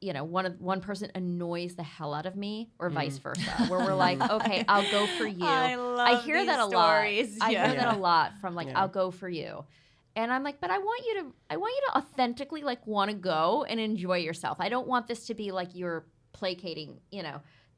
one person annoys the hell out of me, or vice versa, where we're like, okay, I'll go for you. I hear that a lot. I hear that a lot from like, I'll go for you. And I'm like, but I want you to authentically like want to go and enjoy yourself. I don't want this to be like you're placating,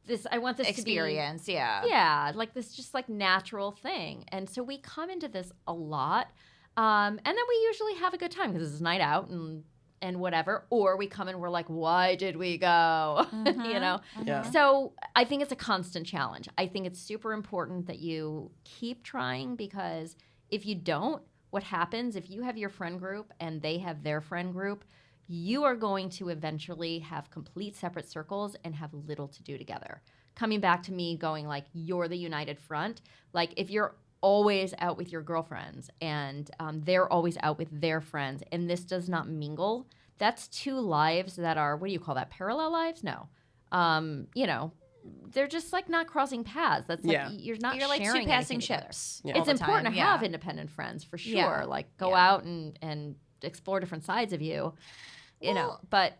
this. I want this experience, to be, yeah, like this just like natural thing. And so we come into this a lot, and then we usually have a good time because it's a night out and whatever. Or we come and we're like, why did we go? Yeah. So I think it's a constant challenge. I think it's super important that you keep trying, because if you don't, what happens if you have your friend group and they have their friend group, you are going to eventually have complete separate circles and have little to do together. Coming back to me going like, you're the united front. Like, if you're always out with your girlfriends and they're always out with their friends and this does not mingle, that's two lives that are, what do you call that, parallel lives? No. They're just like not crossing paths. That's like you're like two passing ships. Yeah. It's important to have independent friends for sure. Yeah. Like go out and explore different sides of you. But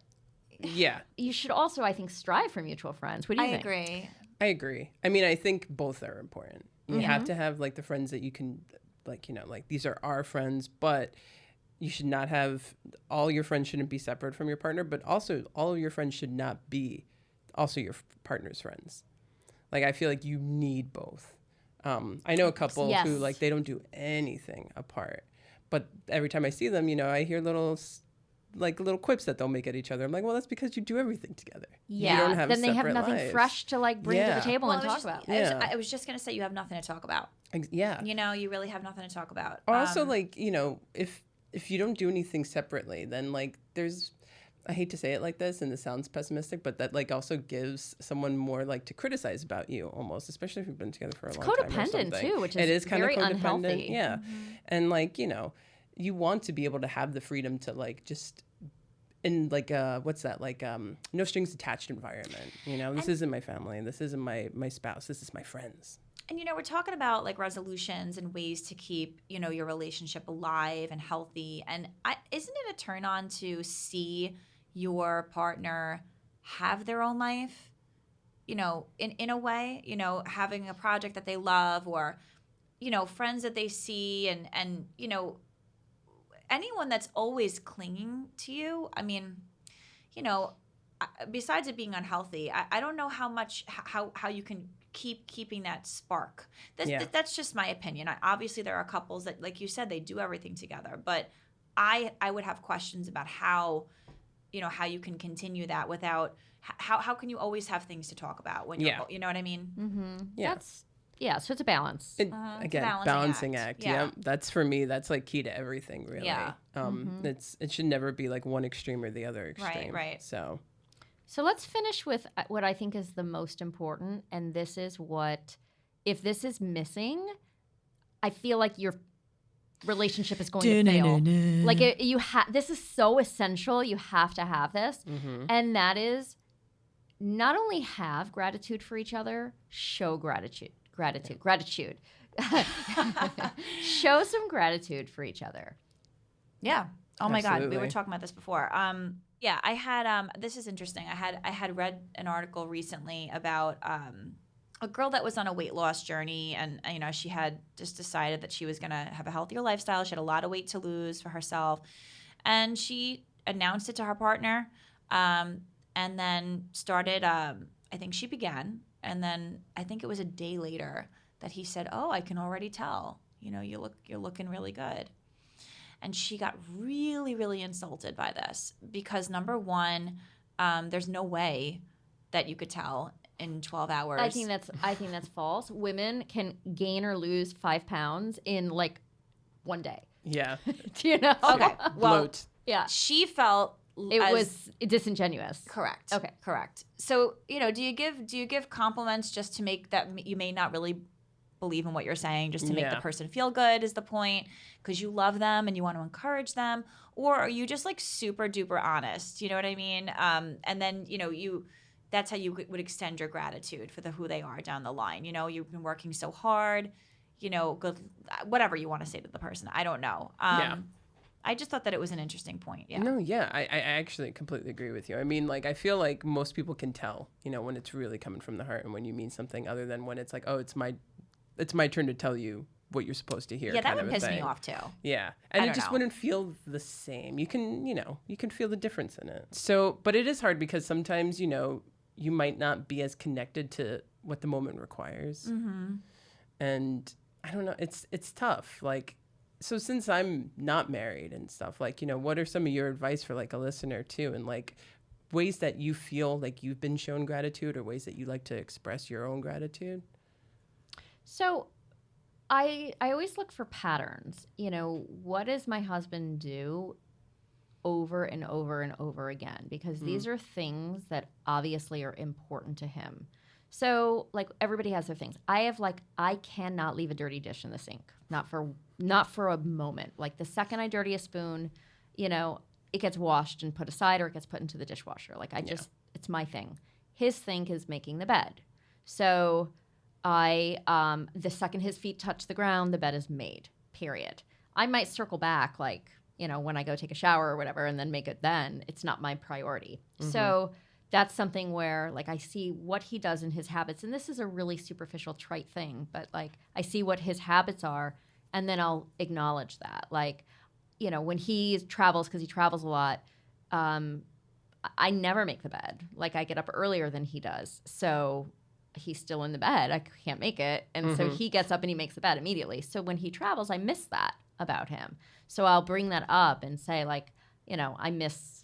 yeah, you should also, I think, strive for mutual friends. What do you think? I agree. I agree. I mean, I think both are important. You have to have like the friends that you can, like, like these are our friends, but you should not have, all your friends shouldn't be separate from your partner, but also all of your friends should not be also your partner's friends. Like, I feel like you need both. I know a couple who, like, they don't do anything apart, but every time I see them, I hear little quips that they'll make at each other. I'm like, well, that's because you do everything together. Yeah. You don't have then they have nothing lives. fresh to like bring to the table and talk about. I was just going to say, you have nothing to talk about. Yeah. You really have nothing to talk about. Also, like, if you don't do anything separately, then like I hate to say it like this and this sounds pessimistic, but that like also gives someone more like to criticize about you almost, especially if you've been together for a long time or something. Codependent too, which is it is kind very of codependent. unhealthy. Yeah. And like, you want to be able to have the freedom to like just in like what's that, like no strings attached environment. This isn't my family, this isn't my spouse, this is my friends. And we're talking about like resolutions and ways to keep your relationship alive and healthy. And isn't it a turn on to see your partner have their own life? In a way, having a project that they love, or friends that they see, and anyone that's always clinging to you. I mean, besides it being unhealthy, I don't know how you can keeping that spark. That's just my opinion. Obviously, there are couples that, like you said, they do everything together, but I would have questions about how you can continue that without how can you always have things to talk about when you're, you know what I mean? Yeah. So it's a balance. Again, balancing act. Yeah. That's for me. That's like key to everything, really. Yeah. It should never be like one extreme or the other extreme. Right. So let's finish with what I think is the most important, and this is if this is missing, I feel like your relationship is going to fail. Like this is so essential. You have to have this, and that is not only have gratitude for each other, show gratitude. Show some gratitude for each other. Yeah. Oh my Absolutely. God, we were talking about this before. Yeah, I had this is interesting. I had read an article recently about a girl that was on a weight loss journey, and she had just decided that she was going to have a healthier lifestyle. She had a lot of weight to lose for herself, and she announced it to her partner, and then started. I think she began, and then I think it was a day later that he said, "Oh, I can already tell. You're looking really good." And she got really, really insulted by this because, number one, there's no way that you could tell in 12 hours. I think that's false. Women can gain or lose 5 pounds in like one day. yeah. Do you know? Okay. Well, Bloat. Yeah. she felt It was disingenuous. correct. Okay. Correct. So, do you give compliments just to make that you may not really believe in what you're saying, just to make the person feel good is the point, because you love them and you want to encourage them? Or are you just like super duper honest? You know what I mean? And then, that's how you would extend your gratitude for who they are down the line. You've been working so hard, good, whatever you want to say to the person. I don't know. I just thought that it was an interesting point. Yeah. No, yeah, I actually completely agree with you. I mean, like, I feel like most people can tell, when it's really coming from the heart and when you mean something, other than when it's like, oh, it's my turn to tell you what you're supposed to hear. Yeah, that would piss me off too. Yeah. And it just wouldn't feel the same. You can feel the difference in it. So, but it is hard because sometimes, you might not be as connected to what the moment requires. And I don't know, it's tough. Like, so since I'm not married and stuff, like, what are some of your advice for like a listener too? And like ways that you feel like you've been shown gratitude, or ways that you like to express your own gratitude? So I always look for patterns. What does my husband do over and over and over again? Because these are things that obviously are important to him. So like everybody has their things. I cannot leave a dirty dish in the sink. Not for a moment. Like the second I dirty a spoon, it gets washed and put aside, or it gets put into the dishwasher. Like it's my thing. His thing is making the bed. So the second his feet touch the ground, the bed is made, period. I might circle back, like, when I go take a shower or whatever, and then make it then. It's not my priority. So that's something where like I see what he does in his habits, and this is a really superficial trite thing, but like I see what his habits are, and then I'll acknowledge that. Like, you know, when he travels, because he travels a lot, I never make the bed. Like I get up earlier than he does, so he's still in the bed. I can't make it, and so he gets up and he makes the bed immediately. So when he travels, I miss that about him. So I'll bring that up and say like, you know, I miss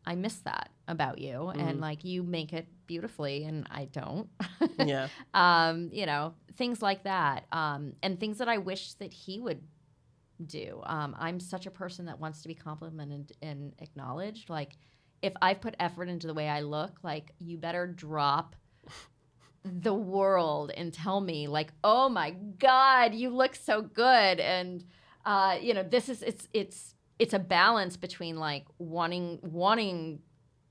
that about you, and like you make it beautifully and I don't. Yeah. You know, things like that, and things that I wish that he would do. I'm such a person that wants to be complimented and acknowledged. Like if I've put effort into the way I look, like you better drop the world and tell me like, oh my God, you look so good. And you know, this is it's a balance between like wanting,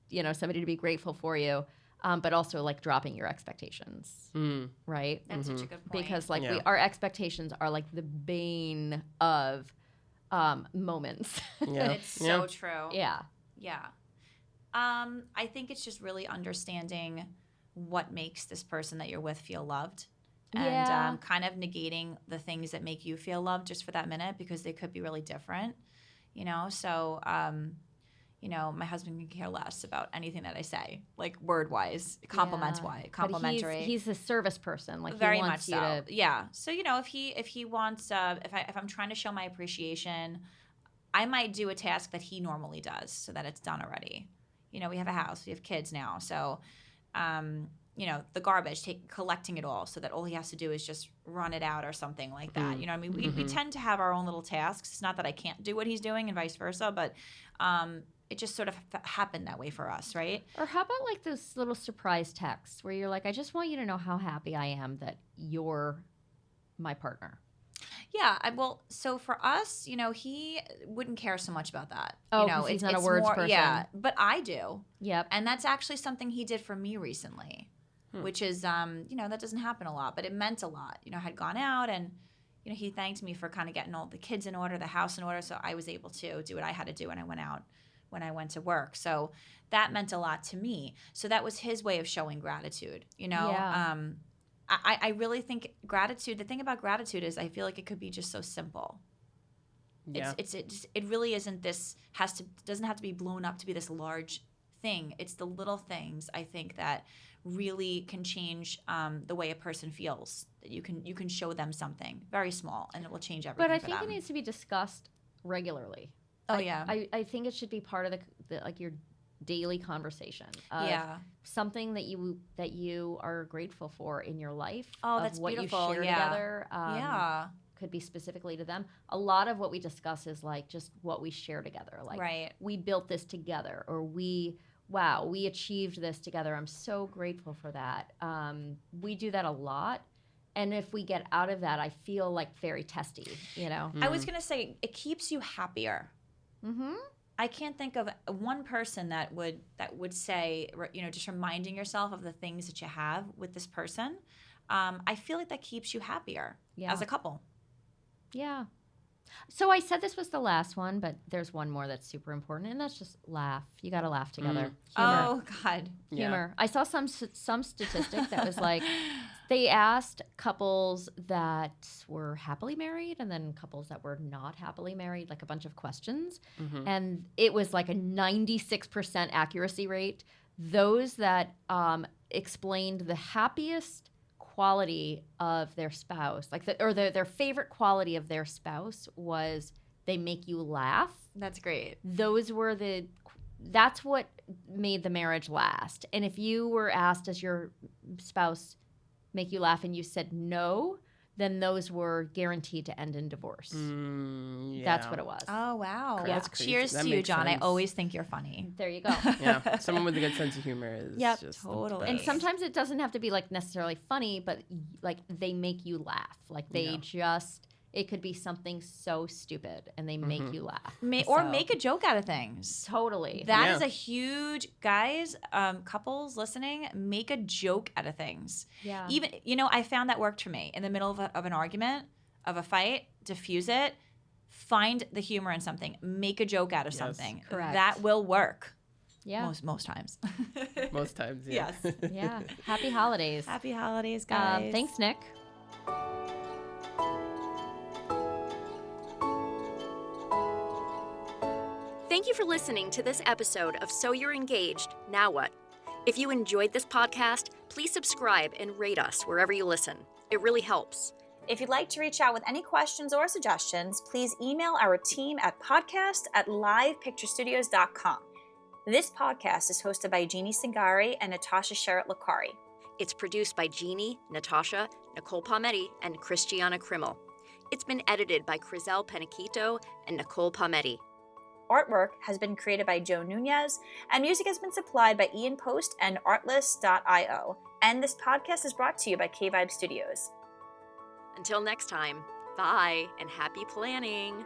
you know, somebody to be grateful for you, but also like dropping your expectations, right? That's such a good point. Because like Yeah. our expectations are like the bane of moments. Yeah. It's so true. Yeah. Yeah. I think it's just really understanding what makes this person that you're with feel loved, and Yeah. kind of negating the things that make you feel loved just for that minute, because they could be really different, you know? So, you know, my husband can care less about anything that I say, like word-wise, compliments-wise, But complimentary. he's a service person. Like Very he much wants you so. to. Yeah. So, you know, if he wants, if I'm trying to show my appreciation, I might do a task that he normally does so that it's done already. You know, we have a house, we have kids now, so you know, the garbage, collecting it all, so that all he has to do is just run it out or something like that. You know, I mean, we tend to have our own little tasks. It's not that I can't do what he's doing and vice versa, but it just sort of happened that way for us, right? Or how about like those little surprise texts where you're like, I just want you to know how happy I am that you're my partner. Yeah, well, so for us, you know, he wouldn't care so much about that. Oh, you know, 'cause he's not a words person. Yeah, but I do. Yep. And that's actually something he did for me recently, which is, you know, that doesn't happen a lot, but it meant a lot. You know, I had gone out and, you know, he thanked me for kind of getting all the kids in order, the house in order, so I was able to do what I had to do when I went out, when I went to work. So that meant a lot to me. So that was his way of showing gratitude, you know? Yeah. I really think gratitude, the thing about gratitude is I feel like it could be just so simple. Yeah. It really isn't this, doesn't have to be blown up to be this large thing. It's the little things, I think, that really can change the way a person feels. That you can show them something very small and it will change everything. But I for think them. it needs to be discussed regularly. Oh, yeah. I think it should be part of the like your daily conversation of Yeah. something that you are grateful for in your life. Oh, of that's what beautiful. you share Yeah. together. Yeah. Could be specifically to them. A lot of what we discuss is like just what we share together. Like Right. we built this together, or we achieved this together. I'm so grateful for that. We do that a lot. And if we get out of that, I feel like very testy, you know? I was going to say, it keeps you happier. Mm-hmm. I can't think of one person that would say, you know, just reminding yourself of the things that you have with this person. I feel like that keeps you happier as a couple. Yeah. So I said this was the last one, but there's one more that's super important, and that's just laugh. You got to laugh together. Humor. Oh, God. Humor. I saw some statistic that was like they asked couples that were happily married and then couples that were not happily married, like a bunch of questions, and it was like a 96% accuracy rate. Those that explained the happiest quality of their spouse, like their favorite quality of their spouse was they make you laugh. That's great. That's what made the marriage last. And if you were asked, does your spouse make you laugh, and you said no, then those were guaranteed to end in divorce. Yeah. That's what it was. Oh, wow. That's crazy. Cheers That to you, makes John. I sense. always think you're funny. There you go. Yeah. Someone with a good sense of humor is just totally. And the best. sometimes it doesn't have to be like necessarily funny, but like they make you laugh. Like they it could be something so stupid and they make you laugh. Or make a joke out of things. Totally. That is a huge, guys, couples listening, make a joke out of things. Yeah. Even, you know, I found that worked for me. In the middle of an argument, of a fight, diffuse it, find the humor in something, make a joke out of something. Correct. That will work. Yeah. Most times. Most times, yeah. Yes. Yeah. Happy holidays. Happy holidays, guys. Thanks, Nick. Thank you for listening to this episode of So You're Engaged, Now What? If you enjoyed this podcast, please subscribe and rate us wherever you listen. It really helps. If you'd like to reach out with any questions or suggestions, please email our team at podcast@livepicturestudios.com. This podcast is hosted by Jeannie Singari and Natasha Sherritt-Lacari. It's produced by Jeannie, Natasha, Nicole Palmetti, and Christiana Krimmel. It's been edited by Crizel Peniquito and Nicole Palmetti. Artwork has been created by Joe Nunez, and music has been supplied by Ian Post and Artlist.io. And this podcast is brought to you by K-Vibe Studios. Until next time, bye and happy planning.